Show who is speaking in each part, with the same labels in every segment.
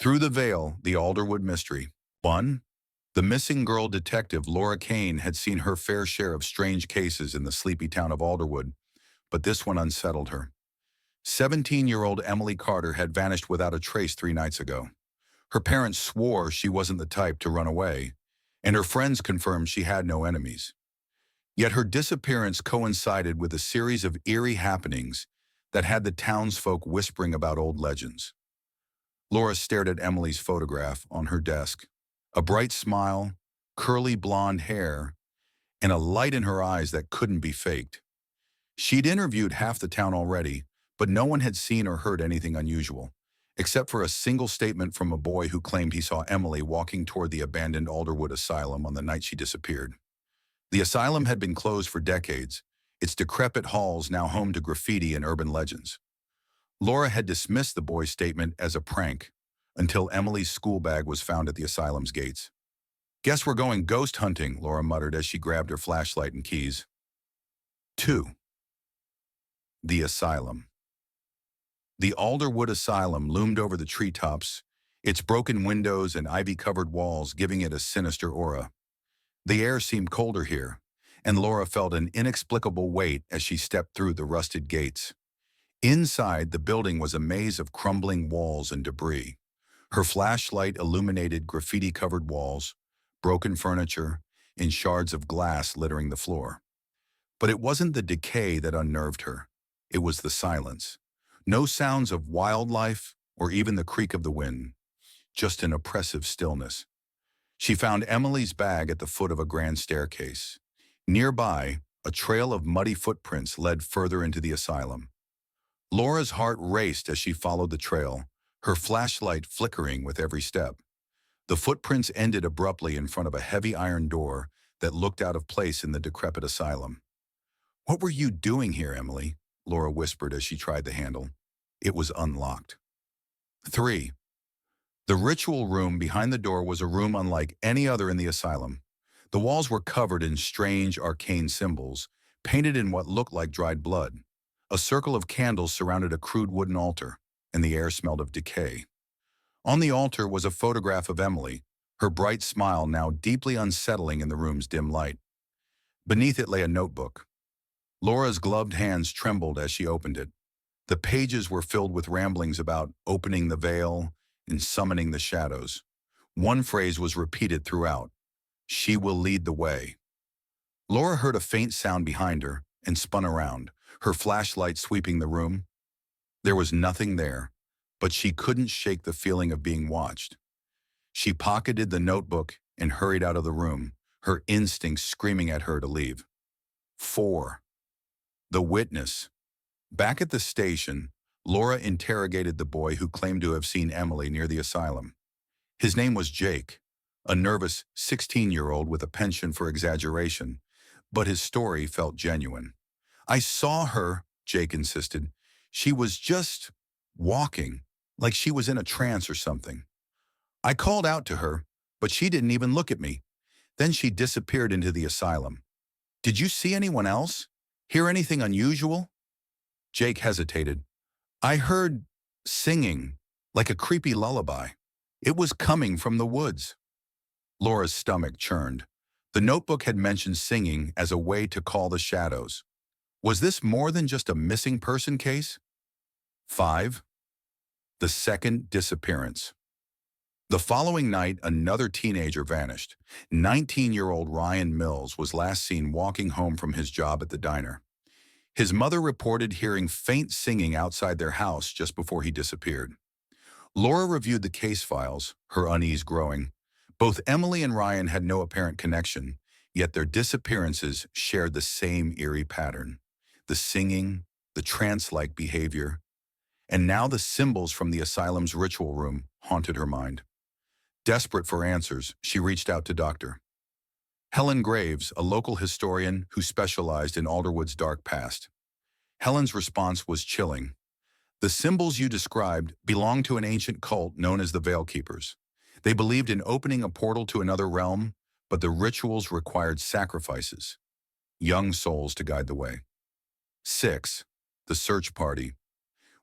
Speaker 1: Through the Veil, the Alderwood Mystery. 1. The missing girl detective Laura Kane had seen her fair share of strange cases in the sleepy town of Alderwood, but this one unsettled her. 17-year-old Emily Carter had vanished without a trace 3 nights ago. Her parents swore she wasn't the type to run away, and her friends confirmed she had no enemies. Yet her disappearance coincided with a series of eerie happenings that had the townsfolk whispering about old legends. Laura stared at Emily's photograph on her desk. A bright smile, curly blonde hair, and a light in her eyes that couldn't be faked. She'd interviewed half the town already, but no one had seen or heard anything unusual, except for a single statement from a boy who claimed he saw Emily walking toward the abandoned Alderwood Asylum on the night she disappeared. The asylum had been closed for decades, its decrepit halls now home to graffiti and urban legends. Laura had dismissed the boy's statement as a prank until Emily's school bag was found at the asylum's gates. "Guess we're going ghost hunting," Laura muttered as she grabbed her flashlight and keys. 2. The Asylum. The Alderwood Asylum loomed over the treetops, its broken windows and ivy-covered walls giving it a sinister aura. The air seemed colder here, and Laura felt an inexplicable weight as she stepped through the rusted gates. Inside, the building was a maze of crumbling walls and debris. Her flashlight illuminated graffiti-covered walls, broken furniture, and shards of glass littering the floor. But it wasn't the decay that unnerved her. It was the silence. No sounds of wildlife or even the creak of the wind, just an oppressive stillness. She found Emily's bag at the foot of a grand staircase. Nearby, a trail of muddy footprints led further into the asylum. Laura's heart raced as she followed the trail, her flashlight flickering with every step. The footprints ended abruptly in front of a heavy iron door that looked out of place in the decrepit asylum. "What were you doing here, Emily?" Laura whispered as she tried the handle. It was unlocked. 3. The ritual room behind the door was a room unlike any other in the asylum. The walls were covered in strange, arcane symbols, painted in what looked like dried blood. A circle of candles surrounded a crude wooden altar, and the air smelled of decay. On the altar was a photograph of Emily, her bright smile now deeply unsettling in the room's dim light. Beneath it lay a notebook. Laura's gloved hands trembled as she opened it. The pages were filled with ramblings about opening the veil and summoning the shadows. One phrase was repeated throughout: "She will lead the way." Laura heard a faint sound behind her and spun around, her flashlight sweeping the room. There was nothing there, but she couldn't shake the feeling of being watched. She pocketed the notebook and hurried out of the room, her instincts screaming at her to leave. 4. The Witness. Back at the station, Laura interrogated the boy who claimed to have seen Emily near the asylum. His name was Jake, a nervous 16-year-old with a penchant for exaggeration, but his story felt genuine. "I saw her," Jake insisted. "She was just walking, like she was in a trance or something. I called out to her, but she didn't even look at me. Then she disappeared into the asylum. Did you see anyone else? Hear anything unusual?" Jake hesitated. "I heard singing, like a creepy lullaby. It was coming from the woods." Laura's stomach churned. The notebook had mentioned singing as a way to call the shadows. Was this more than just a missing person case? 5. The Second Disappearance. The following night, another teenager vanished. 19-year-old Ryan Mills was last seen walking home from his job at the diner. His mother reported hearing faint singing outside their house just before he disappeared. Laura reviewed the case files, her unease growing. Both Emily and Ryan had no apparent connection, yet their disappearances shared the same eerie pattern. The singing, the trance-like behavior, and now the symbols from the asylum's ritual room haunted her mind. Desperate for answers, she reached out to Dr. Helen Graves, a local historian who specialized in Alderwood's dark past. Helen's response was chilling. "The symbols you described belonged to an ancient cult known as the Veil Keepers. They believed in opening a portal to another realm, but the rituals required sacrifices, young souls to guide the way." 6. The Search Party.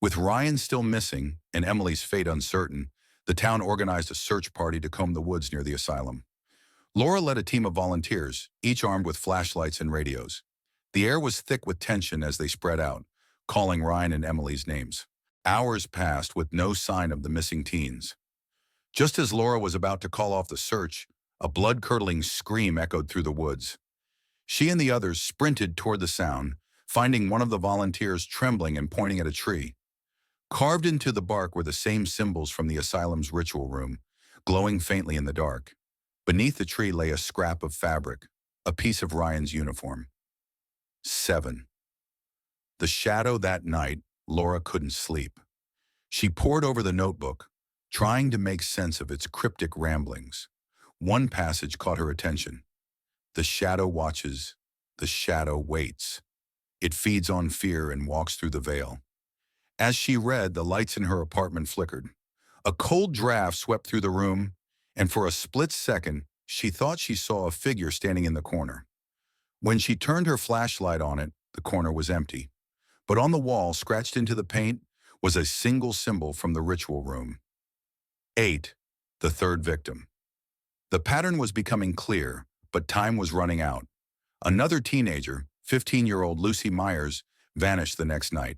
Speaker 1: With Ryan still missing and Emily's fate uncertain, The town organized a search party to comb the woods near the asylum. Laura led a team of volunteers, each armed with flashlights and radios. The air was thick with tension as they spread out, calling Ryan and Emily's names. Hours passed with no sign of the missing teens. Just as Laura was about to call off the search, a blood-curdling scream echoed through the woods. She and the others sprinted toward the sound, finding one of the volunteers trembling and pointing at a tree. Carved into the bark were the same symbols from the asylum's ritual room, glowing faintly in the dark. Beneath the tree lay a scrap of fabric, a piece of Ryan's uniform. 7. The shadow that night, Laura couldn't sleep. She pored over the notebook, trying to make sense of its cryptic ramblings. One passage caught her attention. The shadow watches, the shadow waits. It feeds on fear and walks through the veil. As she read, the lights in her apartment flickered. A cold draft swept through the room, and for a split second, she thought she saw a figure standing in the corner. When she turned her flashlight on it, the corner was empty. But on the wall, scratched into the paint, was a single symbol from the ritual room. 8. The third victim. The pattern was becoming clear, but time was running out. Another teenager, 15-year-old Lucy Myers, vanished the next night.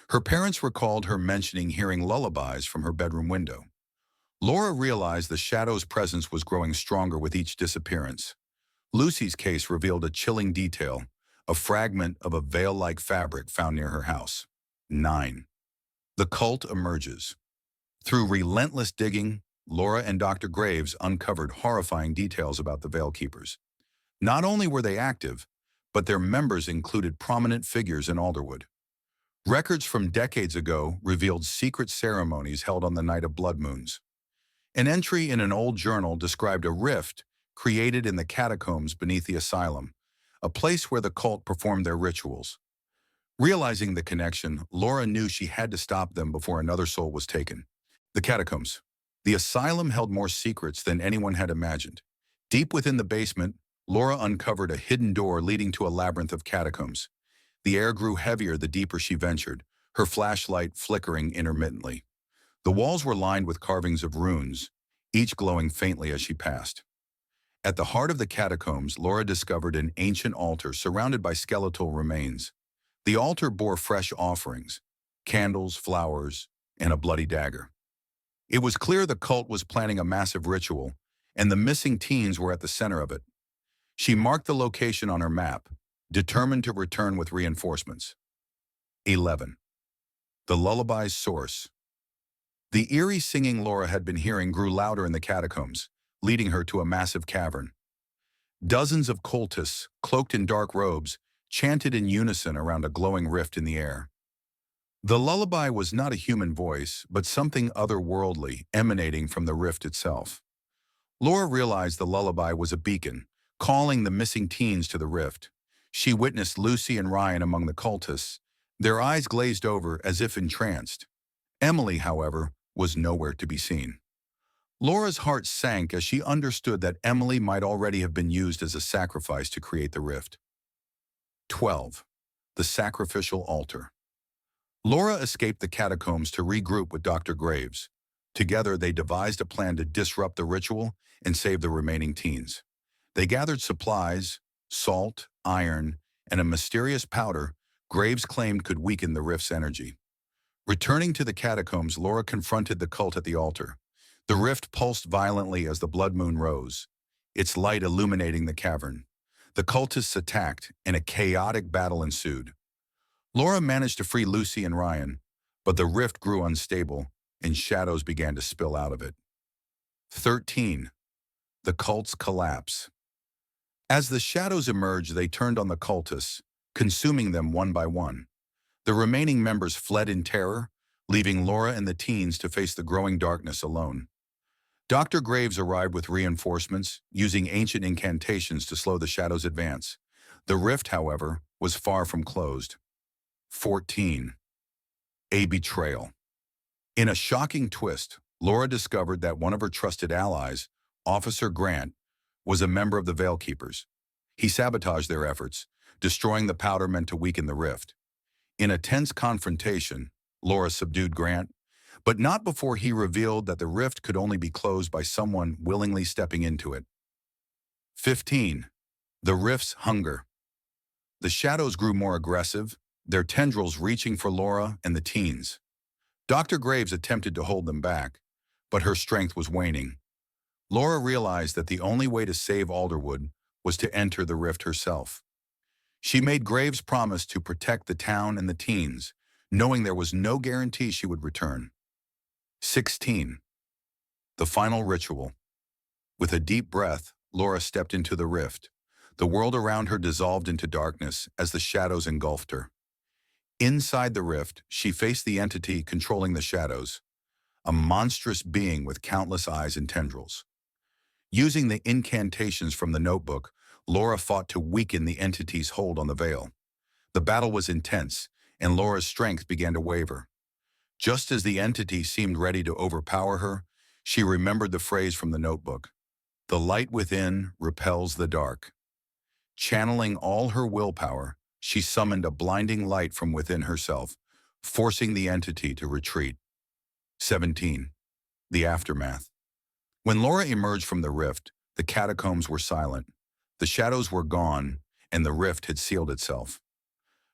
Speaker 1: Her parents recalled her mentioning hearing lullabies from her bedroom window. Laura realized the shadow's presence was growing stronger with each disappearance. Lucy's case revealed a chilling detail, a fragment of a veil-like fabric found near her house. 9. The cult emerges. Through relentless digging, Laura and Dr. Graves uncovered horrifying details about the Veil Keepers. Not only were they active, but their members included prominent figures in Alderwood. Records from decades ago revealed secret ceremonies held on the night of blood moons. An entry in an old journal described a rift created in the catacombs beneath the asylum, a place where the cult performed their rituals. Realizing the connection, Laura knew she had to stop them before another soul was taken. The catacombs. The asylum held more secrets than anyone had imagined. Deep within the basement, Laura uncovered a hidden door leading to a labyrinth of catacombs. The air grew heavier the deeper she ventured, her flashlight flickering intermittently. The walls were lined with carvings of runes, each glowing faintly as she passed. At the heart of the catacombs, Laura discovered an ancient altar surrounded by skeletal remains. The altar bore fresh offerings, candles, flowers, and a bloody dagger. It was clear the cult was planning a massive ritual, and the missing teens were at the center of it. She marked the location on her map, determined to return with reinforcements. 11. The lullaby's source. The eerie singing Laura had been hearing grew louder in the catacombs, leading her to a massive cavern. Dozens of cultists, cloaked in dark robes, chanted in unison around a glowing rift in the air. The lullaby was not a human voice, but something otherworldly emanating from the rift itself. Laura realized the lullaby was a beacon, calling the missing teens to the rift. She witnessed Lucy and Ryan among the cultists, their eyes glazed over as if entranced. Emily, however, was nowhere to be seen. Laura's heart sank as she understood that Emily might already have been used as a sacrifice to create the rift. 12. The sacrificial altar. Laura escaped the catacombs to regroup with Dr. Graves. Together, they devised a plan to disrupt the ritual and save the remaining teens. They gathered supplies, salt, iron, and a mysterious powder Graves claimed could weaken the rift's energy. Returning to the catacombs, Laura confronted the cult at the altar. The rift pulsed violently as the blood moon rose, its light illuminating the cavern. The cultists attacked, and a chaotic battle ensued. Laura managed to free Lucy and Ryan, but the rift grew unstable, and shadows began to spill out of it. 13. The cult's collapse. As the shadows emerged, they turned on the cultists, consuming them one by one. The remaining members fled in terror, leaving Laura and the teens to face the growing darkness alone. Dr. Graves arrived with reinforcements, using ancient incantations to slow the shadows' advance. The rift, however, was far from closed. 14. A betrayal. In a shocking twist, Laura discovered that one of her trusted allies, Officer Grant, was a member of the Veil Keepers. He sabotaged their efforts, destroying the powder meant to weaken the rift. In a tense confrontation, Laura subdued Grant, but not before he revealed that the rift could only be closed by someone willingly stepping into it. 15. The rift's hunger. The shadows grew more aggressive, their tendrils reaching for Laura and the teens. Dr. Graves attempted to hold them back, but her strength was waning. Laura realized that the only way to save Alderwood was to enter the rift herself. She made Graves promise to protect the town and the teens, knowing there was no guarantee she would return. 16. The final ritual. With a deep breath, Laura stepped into the rift. The world around her dissolved into darkness as the shadows engulfed her. Inside the rift, she faced the entity controlling the shadows, a monstrous being with countless eyes and tendrils. Using the incantations from the notebook, Laura fought to weaken the entity's hold on the veil. The battle was intense, and Laura's strength began to waver. Just as the entity seemed ready to overpower her, she remembered the phrase from the notebook, "The light within repels the dark." Channeling all her willpower, she summoned a blinding light from within herself, forcing the entity to retreat. 17. The aftermath. When Laura emerged from the rift, the catacombs were silent. The shadows were gone, and the rift had sealed itself.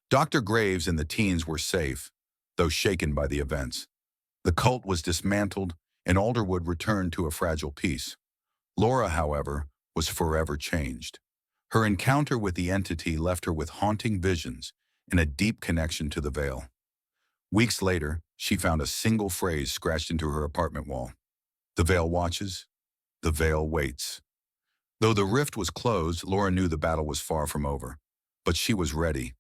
Speaker 1: Dr. Graves and the teens were safe, though shaken by the events. The cult was dismantled, and Alderwood returned to a fragile peace. Laura, however, was forever changed. Her encounter with the entity left her with haunting visions and a deep connection to the veil. Weeks later, she found a single phrase scratched into her apartment wall. "The veil watches, the veil waits." Though the rift was closed, Laura knew the battle was far from over. But she was ready.